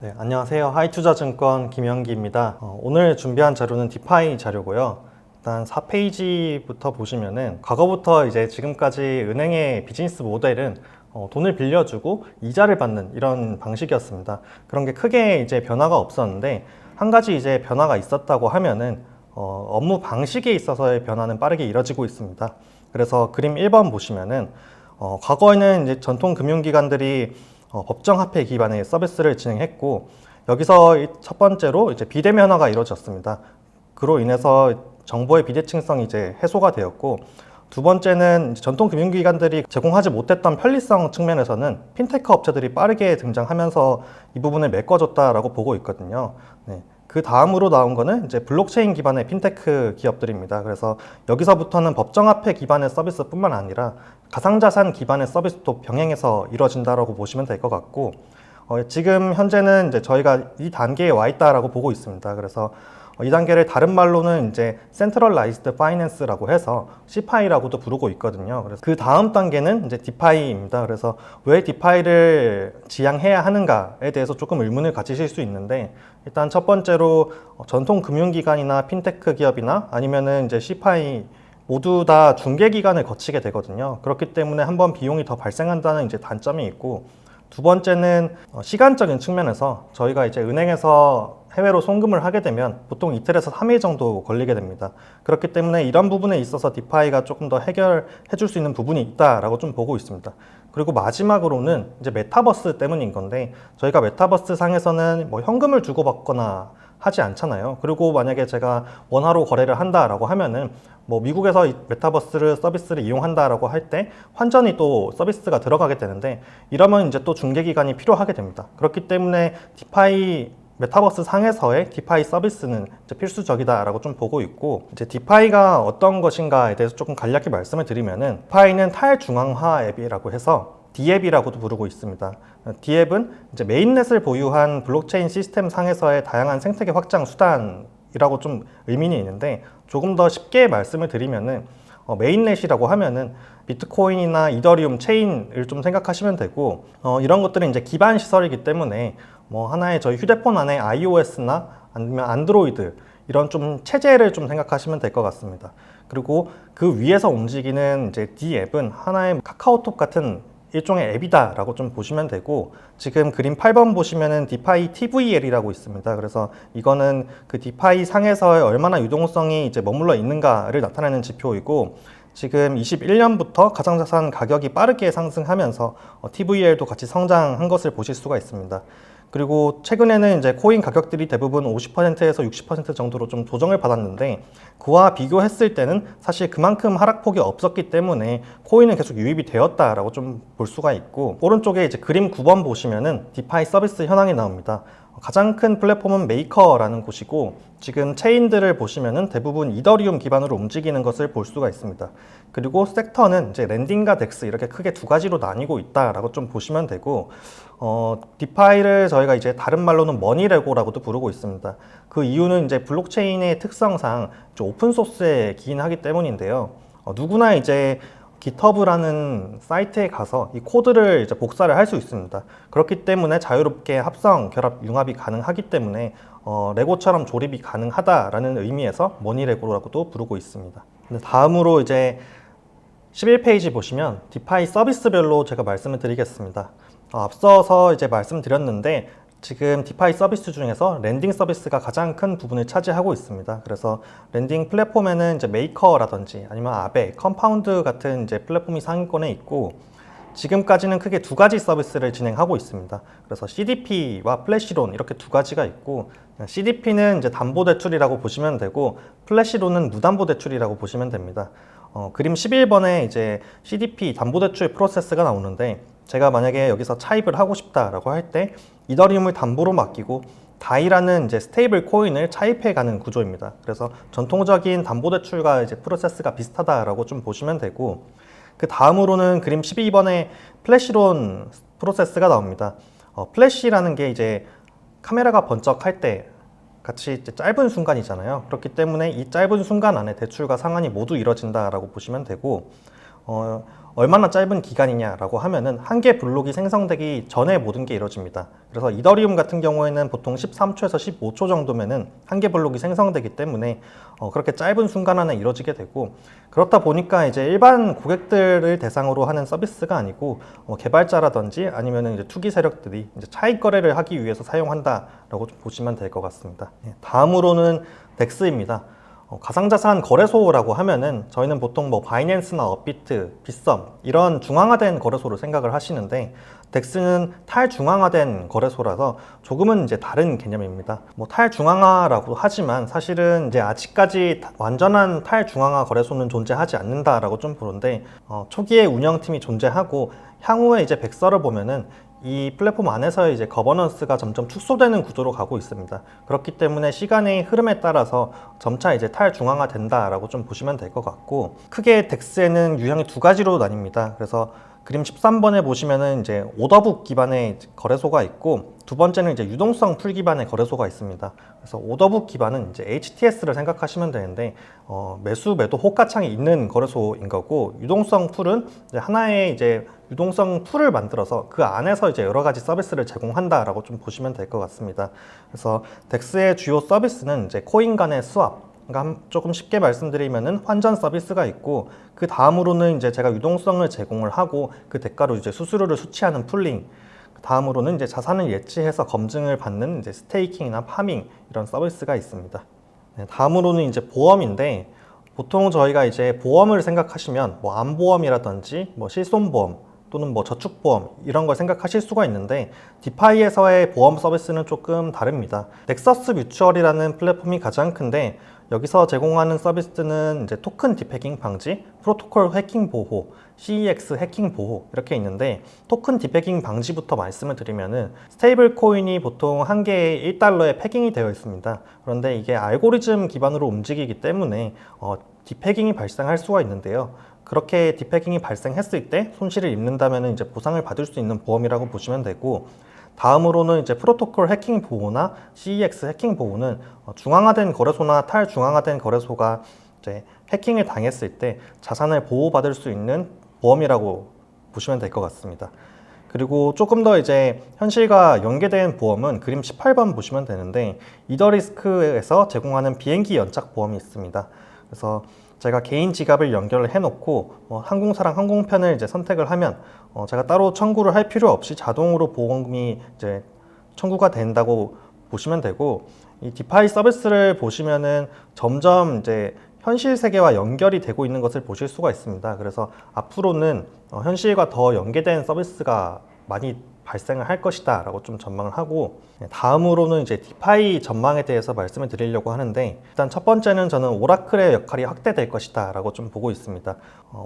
네, 안녕하세요. 하이투자증권 김영기입니다. 오늘 준비한 자료는 디파이 자료고요. 일단 4페이지부터 보시면은 과거부터 이제 지금까지 은행의 비즈니스 모델은 돈을 빌려주고 이자를 받는 이런 방식이었습니다. 그런 게 크게 이제 변화가 없었는데 한 가지 이제 변화가 있었다고 하면은 업무 방식에 있어서의 변화는 빠르게 이뤄지고 있습니다. 그래서 그림 1번 보시면은 과거에는 이제 전통 금융기관들이 법정화폐 기반의 서비스를 진행했고, 여기서 첫 번째로 이제 비대면화가 이루어졌습니다. 그로 인해서 정보의 비대칭성이 이제 해소가 되었고, 두 번째는 전통 금융기관들이 제공하지 못했던 편리성 측면에서는 핀테크 업체들이 빠르게 등장하면서 이 부분을 메꿔줬다라고 보고 있거든요. 네. 그 다음으로 나온 거는 이제 블록체인 기반의 핀테크 기업들입니다. 그래서 여기서부터는 법정화폐 기반의 서비스뿐만 아니라 가상자산 기반의 서비스도 병행해서 이루어진다라고 보시면 될 것 같고, 지금 현재는 이제 저희가 이 단계에 와 있다라고 보고 있습니다. 그래서 이 단계를 다른 말로는 이제 Centralized Finance라고 해서 CFI라고도 부르고 있거든요. 그래서 그 다음 단계는 이제 DeFi입니다. 그래서 왜 DeFi를 지향해야 하는가에 대해서 조금 의문을 가지실 수 있는데, 일단 첫 번째로 전통 금융기관이나 핀테크 기업이나 아니면은 이제 CFI 모두 다 중개기관을 거치게 되거든요. 그렇기 때문에 한번 비용이 더 발생한다는 이제 단점이 있고, 두 번째는 시간적인 측면에서 저희가 이제 은행에서 해외로 송금을 하게 되면 보통 이틀에서 3일 정도 걸리게 됩니다. 그렇기 때문에 이런 부분에 있어서 디파이가 조금 더 해결해 줄 수 있는 부분이 있다라고 좀 보고 있습니다. 그리고 마지막으로는 이제 메타버스 때문인 건데, 저희가 메타버스 상에서는 뭐 현금을 주고받거나 하지 않잖아요. 그리고 만약에 제가 원화로 거래를 한다라고 하면은 뭐 미국에서 메타버스를 서비스를 이용한다라고 할 때 환전이 또 서비스가 들어가게 되는데, 이러면 이제 또 중개기관이 필요하게 됩니다. 그렇기 때문에 디파이 메타버스 상에서의 디파이 서비스는 이제 필수적이다라고 좀 보고 있고, 이제 디파이가 어떤 것인가에 대해서 조금 간략히 말씀을 드리면은, 디파이는 탈중앙화 앱이라고 해서 D앱이라고도 부르고 있습니다. D앱은 이제 메인넷을 보유한 블록체인 시스템 상에서의 다양한 생태계 확장 수단이라고 좀 의미는 있는데, 조금 더 쉽게 말씀을 드리면은 메인넷이라고 하면은 비트코인이나 이더리움 체인을 좀 생각하시면 되고, 이런 것들은 이제 기반 시설이기 때문에 뭐 하나의 저희 휴대폰 안에 iOS나 아니면 안드로이드 이런 좀 체제를 좀 생각하시면 될 것 같습니다. 그리고 그 위에서 움직이는 이제 D앱은 하나의 카카오톡 같은 일종의 앱이다라고 좀 보시면 되고, 지금 그림 8번 보시면은 디파이 TVL이라고 있습니다. 그래서 이거는 그 디파이 상에서의 얼마나 유동성이 이제 머물러 있는가를 나타내는 지표이고, 지금 21년부터 가상자산 가격이 빠르게 상승하면서 TVL도 같이 성장한 것을 보실 수가 있습니다. 그리고 최근에는 이제 코인 가격들이 대부분 50%에서 60% 정도로 좀 조정을 받았는데, 그와 비교했을 때는 사실 그만큼 하락폭이 없었기 때문에 코인은 계속 유입이 되었다라고 좀 볼 수가 있고, 오른쪽에 이제 그림 9번 보시면은 디파이 서비스 현황이 나옵니다. 가장 큰 플랫폼은 메이커라는 곳이고, 지금 체인들을 보시면은 대부분 이더리움 기반으로 움직이는 것을 볼 수가 있습니다. 그리고 섹터는 이제 랜딩과 덱스 이렇게 크게 두 가지로 나뉘고 있다라고 좀 보시면 되고, 디파이를 저희가 이제 다른 말로는 머니레고라고도 부르고 있습니다. 그 이유는 이제 블록체인의 특성상 오픈소스에 기인하기 때문인데요. 누구나 이제 GitHub라는 사이트에 가서 이 코드를 이제 복사를 할 수 있습니다. 그렇기 때문에 자유롭게 합성, 결합, 융합이 가능하기 때문에 레고처럼 조립이 가능하다라는 의미에서 머니레고라고도 부르고 있습니다. 다음으로 이제 11페이지 보시면 디파이 서비스별로 제가 말씀을 드리겠습니다. 앞서서 이제 말씀드렸는데, 지금 디파이 서비스 중에서 랜딩 서비스가 가장 큰 부분을 차지하고 있습니다. 그래서 랜딩 플랫폼에는 이제 메이커라든지 아니면 아베, 컴파운드 같은 이제 플랫폼이 상위권에 있고, 지금까지는 크게 두 가지 서비스를 진행하고 있습니다. 그래서 CDP와 플래시론 이렇게 두 가지가 있고, CDP는 이제 담보대출이라고 보시면 되고, 플래시론은 무담보대출이라고 보시면 됩니다. 그림 11번에 이제 CDP 담보대출 프로세스가 나오는데, 제가 만약에 여기서 차입을 하고 싶다라고 할 때 이더리움을 담보로 맡기고 다이라는 이제 스테이블 코인을 차입해 가는 구조입니다. 그래서 전통적인 담보대출과 이제 프로세스가 비슷하다라고 좀 보시면 되고, 그 다음으로는 그림 12번에 플래시론 프로세스가 나옵니다. 플래시라는 게 이제 카메라가 번쩍할 때 같이 이제 짧은 순간이잖아요. 그렇기 때문에 이 짧은 순간 안에 대출과 상환이 모두 이뤄진다라고 보시면 되고, 얼마나 짧은 기간이냐라고 하면은 한 개 블록이 생성되기 전에 모든 게 이루어집니다. 그래서 이더리움 같은 경우에는 보통 13초에서 15초 정도면은 한 개 블록이 생성되기 때문에 그렇게 짧은 순간 안에 이루어지게 되고, 그렇다 보니까 이제 일반 고객들을 대상으로 하는 서비스가 아니고 개발자라든지 아니면은 이제 투기 세력들이 이제 차익 거래를 하기 위해서 사용한다라고 좀 보시면 될 것 같습니다. 다음으로는 덱스입니다. 가상자산 거래소라고 하면은 저희는 보통 뭐 바이낸스나 업비트, 빗썸 이런 중앙화된 거래소를 생각을 하시는데, 덱스는 탈중앙화된 거래소라서 조금은 이제 다른 개념입니다. 뭐 탈중앙화라고 하지만 사실은 이제 아직까지 완전한 탈중앙화 거래소는 존재하지 않는다라고 좀 보는데, 초기에 운영팀이 존재하고 향후에 이제 백서를 보면은 이 플랫폼 안에서 이제 거버넌스가 점점 축소되는 구조로 가고 있습니다. 그렇기 때문에 시간의 흐름에 따라서 점차 이제 탈중앙화 된다라고 좀 보시면 될 것 같고, 크게 덱스에는 유형이 두 가지로 나뉩니다. 그래서 그림 13번에 보시면은 이제 오더북 기반의 거래소가 있고, 두 번째는 이제 유동성 풀 기반의 거래소가 있습니다. 그래서 오더북 기반은 이제 HTS를 생각하시면 되는데, 매수 매도 호가창이 있는 거래소인 거고, 유동성 풀은 이제 하나의 이제 유동성 풀을 만들어서 그 안에서 이제 여러 가지 서비스를 제공한다라고 좀 보시면 될 것 같습니다. 그래서 덱스의 주요 서비스는 이제 코인 간의 스왑, 그러니까 조금 쉽게 말씀드리면은 환전 서비스가 있고, 그 다음으로는 이제 제가 유동성을 제공을 하고 그 대가로 이제 수수료를 수취하는 풀링, 그 다음으로는 이제 자산을 예치해서 검증을 받는 이제 스테이킹이나 파밍 이런 서비스가 있습니다. 네, 다음으로는 이제 보험인데, 보통 저희가 이제 보험을 생각하시면 뭐 암보험이라든지 뭐 실손보험 또는 뭐 저축보험 이런 걸 생각하실 수가 있는데, 디파이에서의 보험 서비스는 조금 다릅니다. 넥서스 뮤추얼이라는 플랫폼이 가장 큰데, 여기서 제공하는 서비스는 이제 토큰 디패깅 방지, 프로토콜 해킹 보호, CEX 해킹 보호 이렇게 있는데, 토큰 디패깅 방지부터 말씀을 드리면은 스테이블 코인이 보통 한 개에 1달러에 패깅이 되어 있습니다. 그런데 이게 알고리즘 기반으로 움직이기 때문에 디패깅이 발생할 수가 있는데요. 그렇게 디패깅이 발생했을 때 손실을 입는다면 이제 보상을 받을 수 있는 보험이라고 보시면 되고, 다음으로는 이제 프로토콜 해킹 보호나 CEX 해킹 보호는 중앙화된 거래소나 탈중앙화된 거래소가 이제 해킹을 당했을 때 자산을 보호받을 수 있는 보험이라고 보시면 될 것 같습니다. 그리고 조금 더 이제 현실과 연계된 보험은 그림 18번 보시면 되는데, 이더리스크에서 제공하는 비행기 연착 보험이 있습니다. 그래서 제가 개인 지갑을 연결을 해놓고 항공사랑 항공편을 이제 선택을 하면 제가 따로 청구를 할 필요 없이 자동으로 보험이 이제 청구가 된다고 보시면 되고, 이 디파이 서비스를 보시면은 점점 이제 현실 세계와 연결이 되고 있는 것을 보실 수가 있습니다. 그래서 앞으로는 현실과 더 연계된 서비스가 많이 발생을 할 것이다 라고 좀 전망을 하고, 다음으로는 이제 디파이 전망에 대해서 말씀을 드리려고 하는데, 일단 첫 번째는 저는 오라클의 역할이 확대될 것이다 라고 좀 보고 있습니다.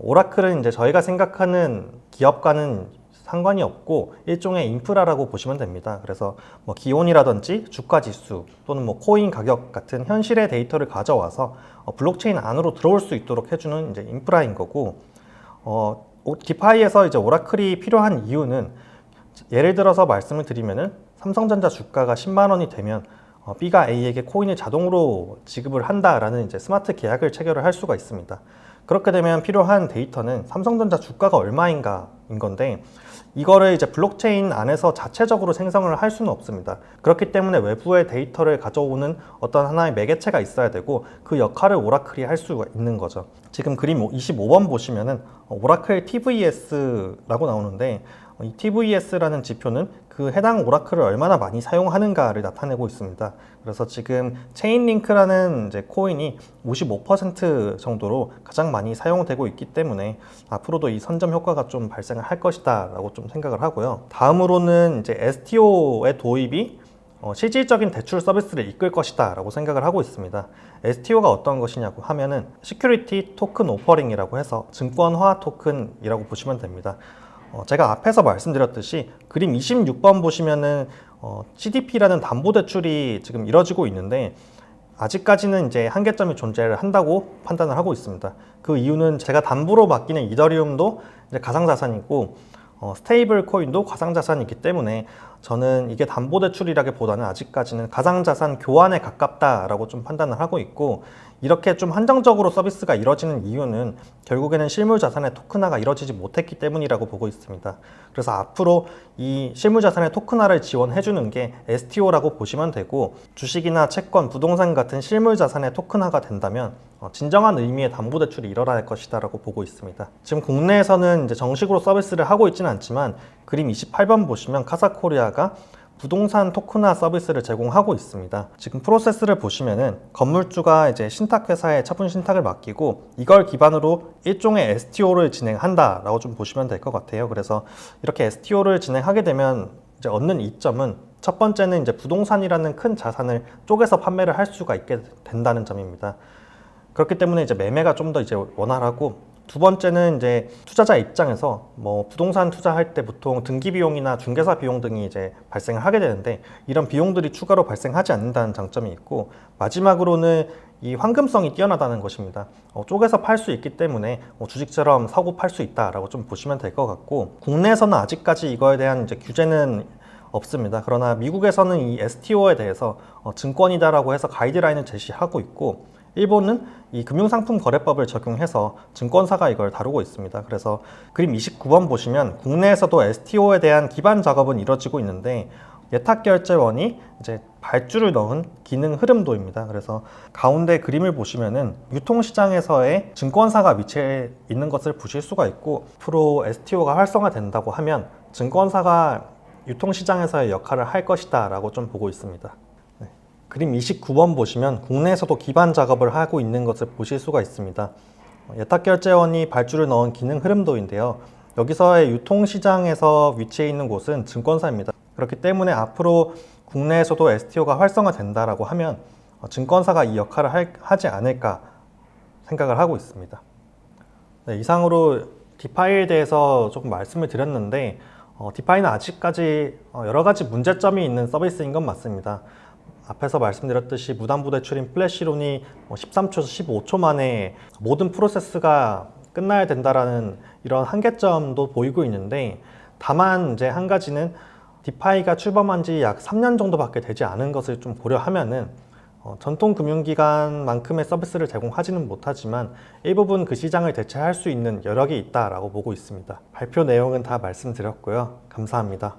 오라클은 이제 저희가 생각하는 기업과는 상관이 없고 일종의 인프라라고 보시면 됩니다. 그래서 뭐 기온이라든지 주가 지수 또는 뭐 코인 가격 같은 현실의 데이터를 가져와서 블록체인 안으로 들어올 수 있도록 해주는 이제 인프라인 거고, 디파이에서 이제 오라클이 필요한 이유는, 예를 들어서 말씀을 드리면은 삼성전자 주가가 10만 원이 되면 B가 A에게 코인을 자동으로 지급을 한다라는 이제 스마트 계약을 체결을 할 수가 있습니다. 그렇게 되면 필요한 데이터는 삼성전자 주가가 얼마인가인 건데, 이거를 이제 블록체인 안에서 자체적으로 생성을 할 수는 없습니다. 그렇기 때문에 외부의 데이터를 가져오는 어떤 하나의 매개체가 있어야 되고, 그 역할을 오라클이 할 수가 있는 거죠. 지금 그림 25번 보시면은 오라클 TVS라고 나오는데, 이 TVS라는 지표는 그 해당 오라클을 얼마나 많이 사용하는가를 나타내고 있습니다. 그래서 지금 체인링크라는 이제 코인이 55% 정도로 가장 많이 사용되고 있기 때문에 앞으로도 이 선점 효과가 좀 발생을 할 것이다 라고 좀 생각을 하고요. 다음으로는 이제 STO의 도입이 실질적인 대출 서비스를 이끌 것이다 라고 생각을 하고 있습니다. STO가 어떤 것이냐고 하면은 시큐리티 토큰 오퍼링이라고 해서 증권화 토큰이라고 보시면 됩니다. 제가 앞에서 말씀드렸듯이 그림 26번 보시면은 CDP라는 담보대출이 지금 이뤄지고 있는데, 아직까지는 이제 한계점이 존재를 한다고 판단을 하고 있습니다. 그 이유는 제가 담보로 맡기는 이더리움도 이제 가상자산이고 스테이블 코인도 가상자산이기 때문에 저는 이게 담보대출이라기보다는 아직까지는 가상자산 교환에 가깝다라고 좀 판단을 하고 있고, 이렇게 좀 한정적으로 서비스가 이뤄지는 이유는 결국에는 실물자산의 토큰화가 이뤄지지 못했기 때문이라고 보고 있습니다. 그래서 앞으로 이 실물자산의 토큰화를 지원해주는 게 STO라고 보시면 되고, 주식이나 채권, 부동산 같은 실물자산의 토큰화가 된다면 진정한 의미의 담보대출이 일어날 것이다라고 보고 있습니다. 지금 국내에서는 이제 정식으로 서비스를 하고 있지는 않지만, 그림 28번 보시면 카사코리아가 부동산 토큰화 서비스를 제공하고 있습니다. 지금 프로세스를 보시면은 건물주가 이제 신탁회사에 차분 신탁을 맡기고, 이걸 기반으로 일종의 STO를 진행한다라고 좀 보시면 될 것 같아요. 그래서 이렇게 STO를 진행하게 되면 이제 얻는 이점은, 첫 번째는 이제 부동산이라는 큰 자산을 쪼개서 판매를 할 수가 있게 된다는 점입니다. 그렇기 때문에 이제 매매가 좀 더 이제 원활하고, 두 번째는 이제 투자자 입장에서 뭐 부동산 투자할 때 보통 등기 비용이나 중개사 비용 등이 이제 발생을 하게 되는데, 이런 비용들이 추가로 발생하지 않는다는 장점이 있고, 마지막으로는 이 환금성이 뛰어나다는 것입니다. 쪼개서 팔 수 있기 때문에 주식처럼 사고 팔 수 있다라고 좀 보시면 될 것 같고, 국내에서는 아직까지 이거에 대한 이제 규제는 없습니다. 그러나 미국에서는 이 STO에 대해서 증권이다라고 해서 가이드라인을 제시하고 있고, 일본은 이 금융상품거래법을 적용해서 증권사가 이걸 다루고 있습니다. 그래서 그림 29번 보시면 국내에서도 STO에 대한 기반 작업은 이루어지고 있는데, 예탁결제원이 이제 발주를 넣은 기능 흐름도입니다. 그래서 가운데 그림을 보시면은 유통시장에서의 증권사가 위치해 있는 것을 보실 수가 있고, 앞으로 STO가 활성화된다고 하면 증권사가 유통시장에서의 역할을 할 것이다 라고 좀 보고 있습니다. 그림 29번 보시면 국내에서도 기반 작업을 하고 있는 것을 보실 수가 있습니다. 예탁결제원이 발주를 넣은 기능 흐름도인데요. 여기서의 유통시장에서 위치해 있는 곳은 증권사입니다. 그렇기 때문에 앞으로 국내에서도 STO가 활성화된다라고 하면 증권사가 이 역할을 하지 않을까 생각을 하고 있습니다. 네, 이상으로 디파이에 대해서 조금 말씀을 드렸는데, 디파이는 아직까지 여러 가지 문제점이 있는 서비스인 건 맞습니다. 앞에서 말씀드렸듯이 무담보대출인 플래시론이 13초에서 15초 만에 모든 프로세스가 끝나야 된다라는 이런 한계점도 보이고 있는데, 다만 이제 한 가지는 디파이가 출범한 지 약 3년 정도밖에 되지 않은 것을 좀 고려하면은 전통 금융기관만큼의 서비스를 제공하지는 못하지만 일부분 그 시장을 대체할 수 있는 여력이 있다라고 보고 있습니다. 발표 내용은 다 말씀드렸고요. 감사합니다.